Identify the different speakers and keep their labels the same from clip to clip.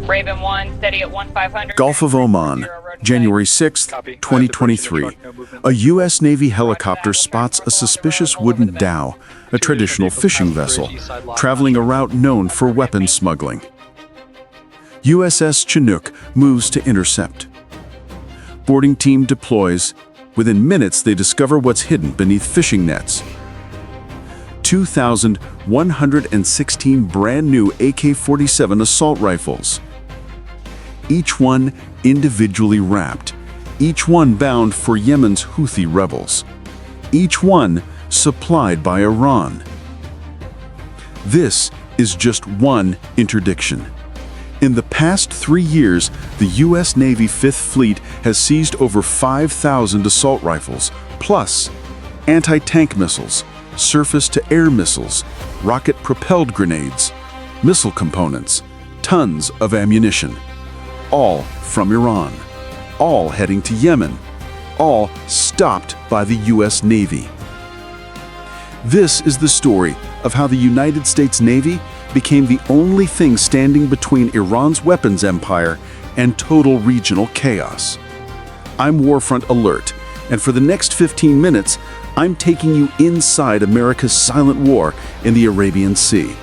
Speaker 1: Raven 1, steady at 1500.
Speaker 2: Gulf of Oman, January 6, 2023. A U.S. Navy helicopter spots a suspicious wooden dhow, a traditional fishing vessel, traveling a route known for weapons smuggling. USS Chinook moves to intercept. Boarding team deploys. Within minutes, they discover what's hidden beneath fishing nets. 2,116 brand new AK-47 assault rifles. Each one individually wrapped. Each one bound for Yemen's Houthi rebels. Each one supplied by Iran. This is just one interdiction. In the past 3 years, the U.S. Navy Fifth Fleet has seized over 5,000 assault rifles, plus anti-tank missiles, surface-to-air missiles, rocket-propelled grenades, missile components, tons of ammunition, all from Iran, all heading to Yemen, all stopped by the U.S. Navy. This is the story of how the United States Navy became the only thing standing between Iran's weapons empire and total regional chaos. I'm Warfront Alert, and for the next 15 minutes, I'm taking you inside America's silent war in the Arabian Sea.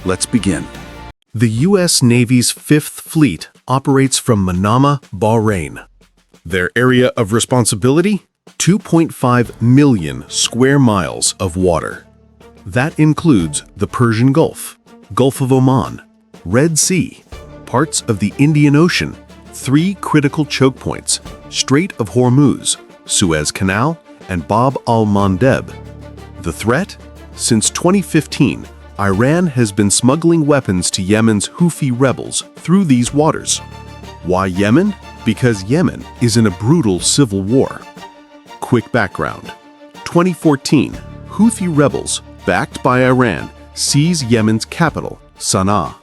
Speaker 2: Let's begin.
Speaker 3: The U.S. Navy's Fifth Fleet operates from Manama, Bahrain. Their area of responsibility? 2.5 million square miles of water. That includes the Persian Gulf, Gulf of Oman, Red Sea, parts of the Indian Ocean, 3 critical choke points, Strait of Hormuz, Suez Canal, and Bab al-Mandeb. The threat? Since 2015, Iran has been smuggling weapons to Yemen's Houthi rebels through these waters. Why Yemen? Because Yemen is in a brutal civil war. Quick background. 2014, Houthi rebels, backed by Iran, seize Yemen's capital, Sana'a.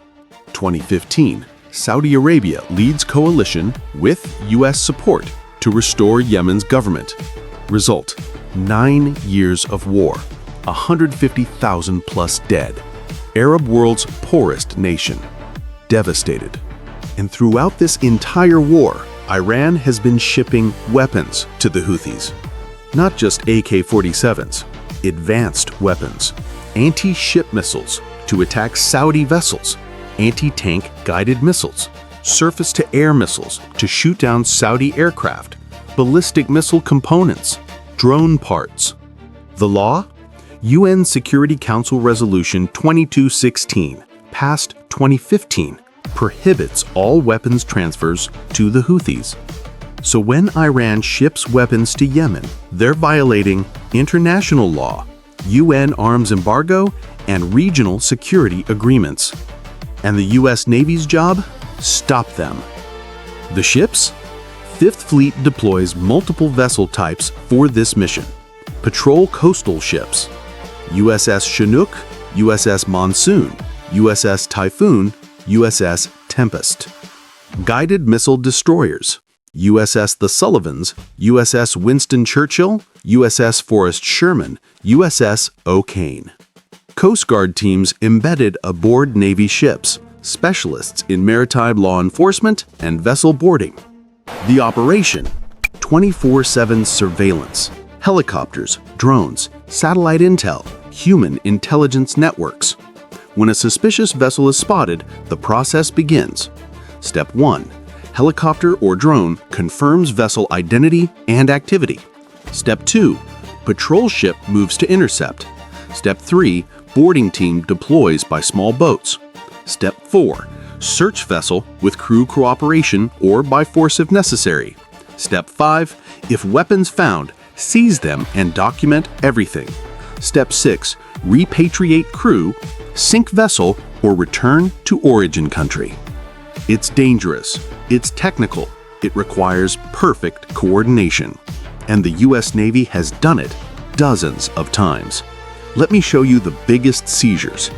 Speaker 3: 2015, Saudi Arabia leads coalition with U.S. support to restore Yemen's government. Result: 9 years of war, 150,000 plus dead. Arab world's poorest nation. Devastated. And throughout this entire war, Iran has been shipping weapons to the Houthis. Not just AK-47s, advanced weapons. Anti-ship missiles to attack Saudi vessels, anti-tank guided missiles, surface-to-air missiles to shoot down Saudi aircraft, ballistic missile components, drone parts. The law? UN Security Council Resolution 2216, passed 2015, prohibits all weapons transfers to the Houthis. So when Iran ships weapons to Yemen, they're violating international law, UN arms embargo, and regional security agreements. And the U.S. Navy's job? Stop them. The ships? Fifth Fleet deploys multiple vessel types for this mission. Patrol coastal ships. USS Chinook, USS Monsoon, USS Typhoon, USS Tempest. Guided missile destroyers. USS The Sullivans, USS Winston Churchill, USS Forrest Sherman, USS O'Kane. Coast Guard teams embedded aboard Navy ships, specialists in maritime law enforcement and vessel boarding. The operation: 24/7 surveillance, helicopters, drones, satellite intel, human intelligence networks. When a suspicious vessel is spotted, the process begins. Step 1. Helicopter or drone confirms vessel identity and activity. Step 2. Patrol ship moves to intercept. Step 3. Boarding team deploys by small boats. Step 4. Search vessel with crew cooperation or by force if necessary. Step 5. If weapons found, seize them and document everything. Step 6. Repatriate crew, sink vessel, or return to origin country. It's dangerous, it's technical, it requires perfect coordination. And the U.S. Navy has done it dozens of times. Let me show you the biggest seizures.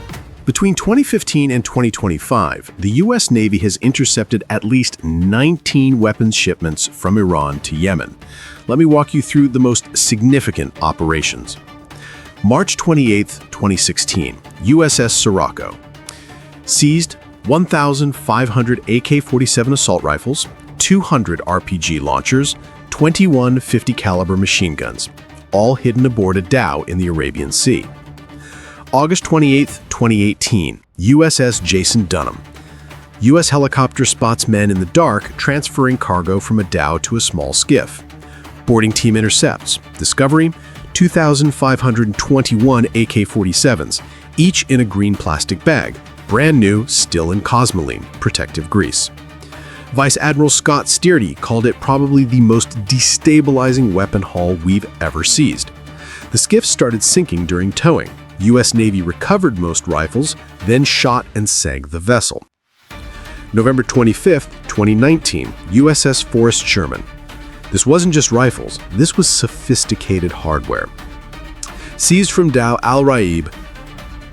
Speaker 3: Between 2015 and 2025, the U.S. Navy has intercepted at least 19 weapons shipments from Iran to Yemen. Let me walk you through the most significant operations. March 28, 2016, USS Sirocco. Seized 1,500 AK-47 assault rifles, 200 RPG launchers, 21 50 caliber machine guns, all hidden aboard a dhow in the Arabian Sea. August 28, 2018, USS Jason Dunham. U.S. helicopter spots men in the dark transferring cargo from a dhow to a small skiff. Boarding team intercepts. Discovery: 2,521 AK-47s, each in a green plastic bag, brand new, still in Cosmoline, protective grease. Vice Admiral Scott Steardy called it probably the most destabilizing weapon haul we've ever seized. The skiff started sinking during towing. U.S. Navy recovered most rifles, then shot and sank the vessel. November 25, 2019, USS Forrest Sherman. This wasn't just rifles, this was sophisticated hardware. Seized from Dow Al Raib,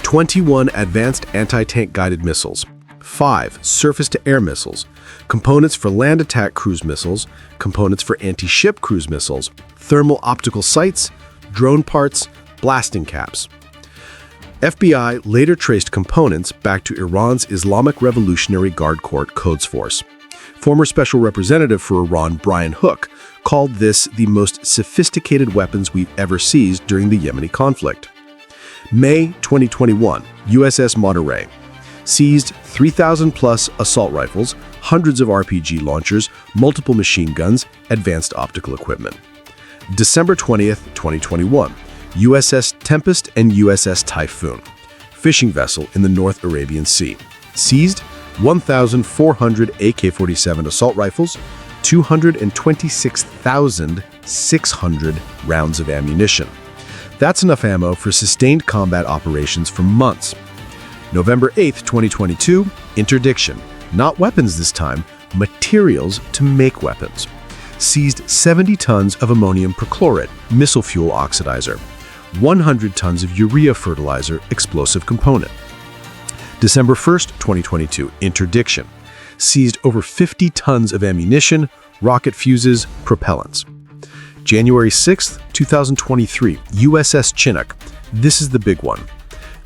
Speaker 3: 21 advanced anti-tank guided missiles, 5 surface-to-air missiles, components for land attack cruise missiles, components for anti-ship cruise missiles, thermal optical sights, drone parts, blasting caps. FBI later traced components back to Iran's Islamic Revolutionary Guard Corps Quds Force. Former Special Representative for Iran Brian Hook called this the most sophisticated weapons we've ever seized during the Yemeni conflict. May 2021, USS Monterey. Seized 3,000-plus assault rifles, hundreds of RPG launchers, multiple machine guns, advanced optical equipment. December 20th, 2021. USS Tempest and USS Typhoon, fishing vessel in the North Arabian Sea. Seized 1,400 AK-47 assault rifles, 226,600 rounds of ammunition. That's enough ammo for sustained combat operations for months. November 8th, 2022, interdiction. Not weapons this time, materials to make weapons. Seized 70 tons of ammonium perchlorate, missile fuel oxidizer. 100 tons of urea fertilizer explosive component. December 1st, 2022, interdiction. Seized over 50 tons of ammunition, rocket fuses, propellants. January 6th, 2023, USS Chinook. This is the big one.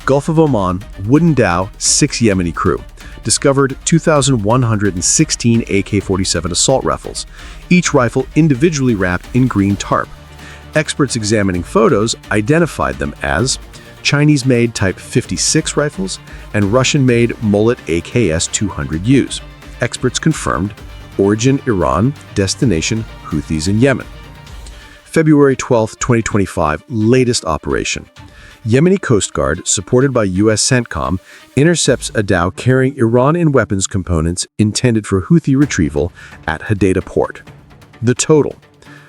Speaker 3: Gulf of Oman, wooden dhow, 6 Yemeni crew. Discovered 2,116 AK-47 assault rifles, each rifle individually wrapped in green tarp. Experts examining photos identified them as Chinese-made Type 56 rifles and Russian-made Mullet AKS-200Us. Experts confirmed origin Iran, destination Houthis in Yemen. February 12, 2025, latest operation. Yemeni Coast Guard, supported by U.S. CENTCOM, intercepts a dhow carrying Iran weapons components intended for Houthi retrieval at Hodeidah port. The total.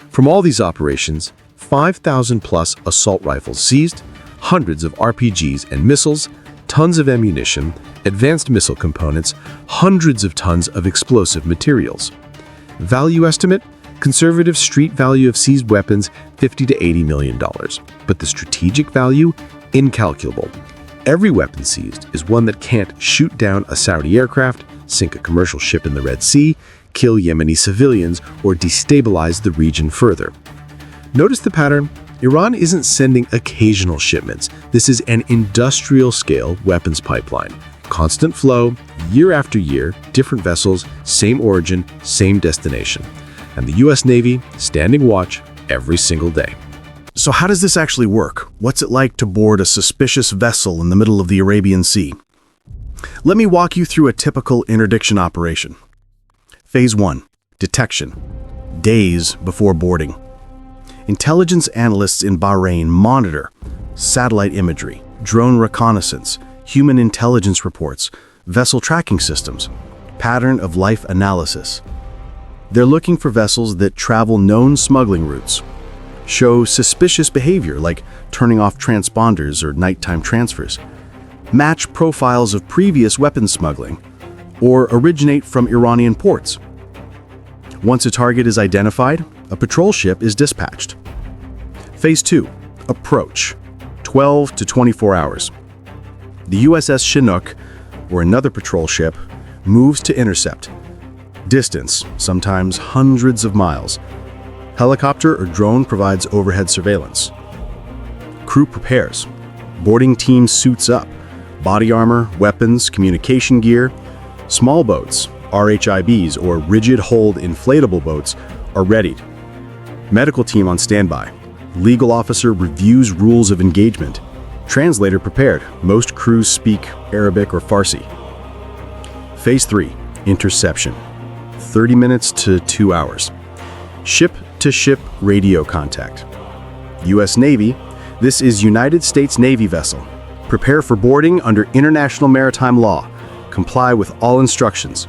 Speaker 3: From all these operations, 5,000-plus assault rifles seized, hundreds of RPGs and missiles, tons of ammunition, advanced missile components, hundreds of tons of explosive materials. Value estimate? Conservative street value of seized weapons, $50 to $80 million. But the strategic value? Incalculable. Every weapon seized is one that can't shoot down a Saudi aircraft, sink a commercial ship in the Red Sea, kill Yemeni civilians, or destabilize the region further. Notice the pattern? Iran isn't sending occasional shipments. This is an industrial-scale weapons pipeline. Constant flow, year after year, different vessels, same origin, same destination. And the U.S. Navy standing watch every single day. So how does this actually work? What's it like to board a suspicious vessel in the middle of the Arabian Sea? Let me walk you through a typical interdiction operation. Phase 1. Detection. Days before boarding. Intelligence analysts in Bahrain monitor satellite imagery, drone reconnaissance, human intelligence reports, vessel tracking systems, pattern of life analysis. They're looking for vessels that travel known smuggling routes, show suspicious behavior like turning off transponders or nighttime transfers, match profiles of previous weapons smuggling, or originate from Iranian ports. Once a target is identified, a patrol ship is dispatched. Phase 2. Approach. 12 to 24 hours. The USS Chinook, or another patrol ship, moves to intercept. Distance, sometimes hundreds of miles. Helicopter or drone provides overhead surveillance. Crew prepares. Boarding team suits up. Body armor, weapons, communication gear. Small boats, RHIBs or rigid-hulled inflatable boats, are readied. Medical team on standby. Legal officer reviews rules of engagement. Translator prepared. Most crews speak Arabic or Farsi. Phase 3, interception. 30 minutes to 2 hours. Ship-to-ship radio contact. U.S. Navy, this is United States Navy vessel. Prepare for boarding under international maritime law. Comply with all instructions.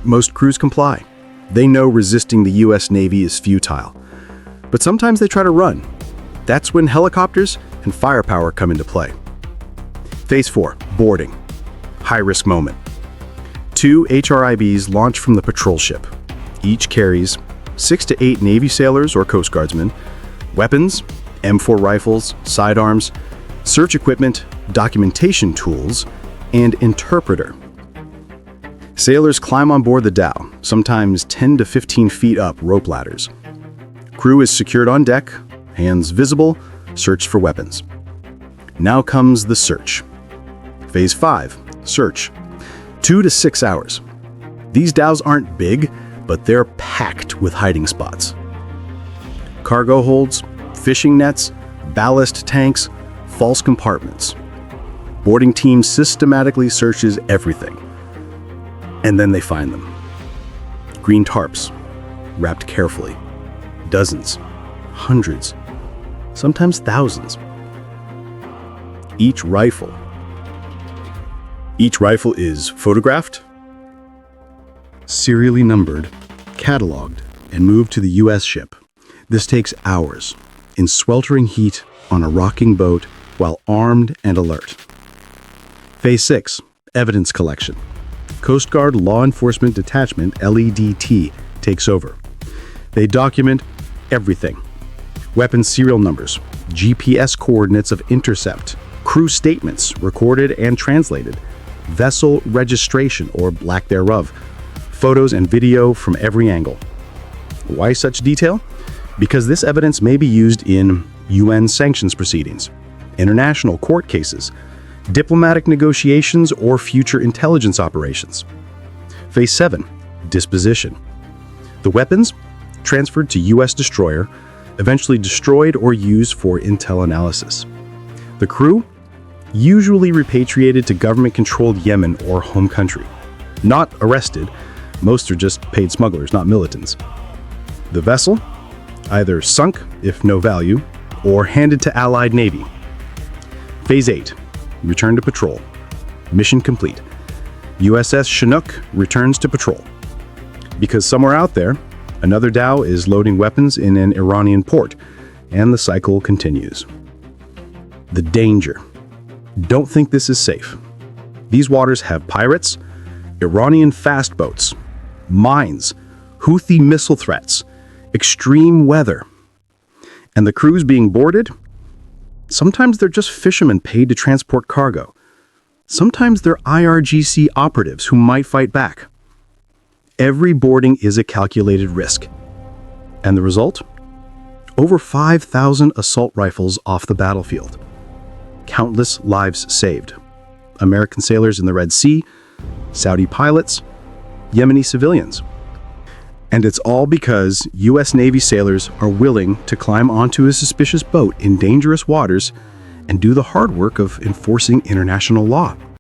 Speaker 3: Most crews comply. They know resisting the U.S. Navy is futile. But sometimes they try to run. That's when helicopters and firepower come into play. Phase 4, boarding. High-risk moment. 2 HRIBs launch from the patrol ship. Each carries 6 to 8 Navy sailors or Coast Guardsmen, weapons, M4 rifles, sidearms, search equipment, documentation tools, and interpreter. Sailors climb on board the dhow, sometimes 10 to 15 feet up rope ladders. Crew is secured on deck, hands visible, searched for weapons. Now comes the search. Phase 5, search. 2 to 6 hours. These dhows aren't big, but they're packed with hiding spots. Cargo holds, fishing nets, ballast tanks, false compartments. Boarding team systematically searches everything. And then they find them. Green tarps, wrapped carefully. Dozens, hundreds, sometimes thousands. Each rifle is photographed, serially numbered, cataloged, and moved to the U.S. ship. This takes hours, in sweltering heat, on a rocking boat, while armed and alert. Phase 6, evidence collection. Coast Guard Law Enforcement Detachment, LEDT, takes over. They document everything. Weapon serial numbers, GPS coordinates of intercept, crew statements recorded and translated, vessel registration or lack thereof, photos and video from every angle. Why such detail? Because this evidence may be used in UN sanctions proceedings, international court cases, diplomatic negotiations, or future intelligence operations. Phase 7, disposition. The weapons transferred to U.S. destroyer, eventually destroyed or used for intel analysis. The crew usually repatriated to government-controlled Yemen or home country. Not arrested, most are just paid smugglers, not militants. The vessel, either sunk, if no value, or handed to Allied Navy. Phase 8, return to patrol. Mission complete. USS Chinook returns to patrol. Because somewhere out there, another dhow is loading weapons in an Iranian port, and the cycle continues. The danger. Don't think this is safe. These waters have pirates, Iranian fast boats, mines, Houthi missile threats, extreme weather. And the crews being boarded? Sometimes they're just fishermen paid to transport cargo. Sometimes they're IRGC operatives who might fight back. Every boarding is a calculated risk. And the result? Over 5,000 assault rifles off the battlefield. Countless lives saved. American sailors in the Red Sea, Saudi pilots, Yemeni civilians. And it's all because U.S. Navy sailors are willing to climb onto a suspicious boat in dangerous waters and do the hard work of enforcing international law.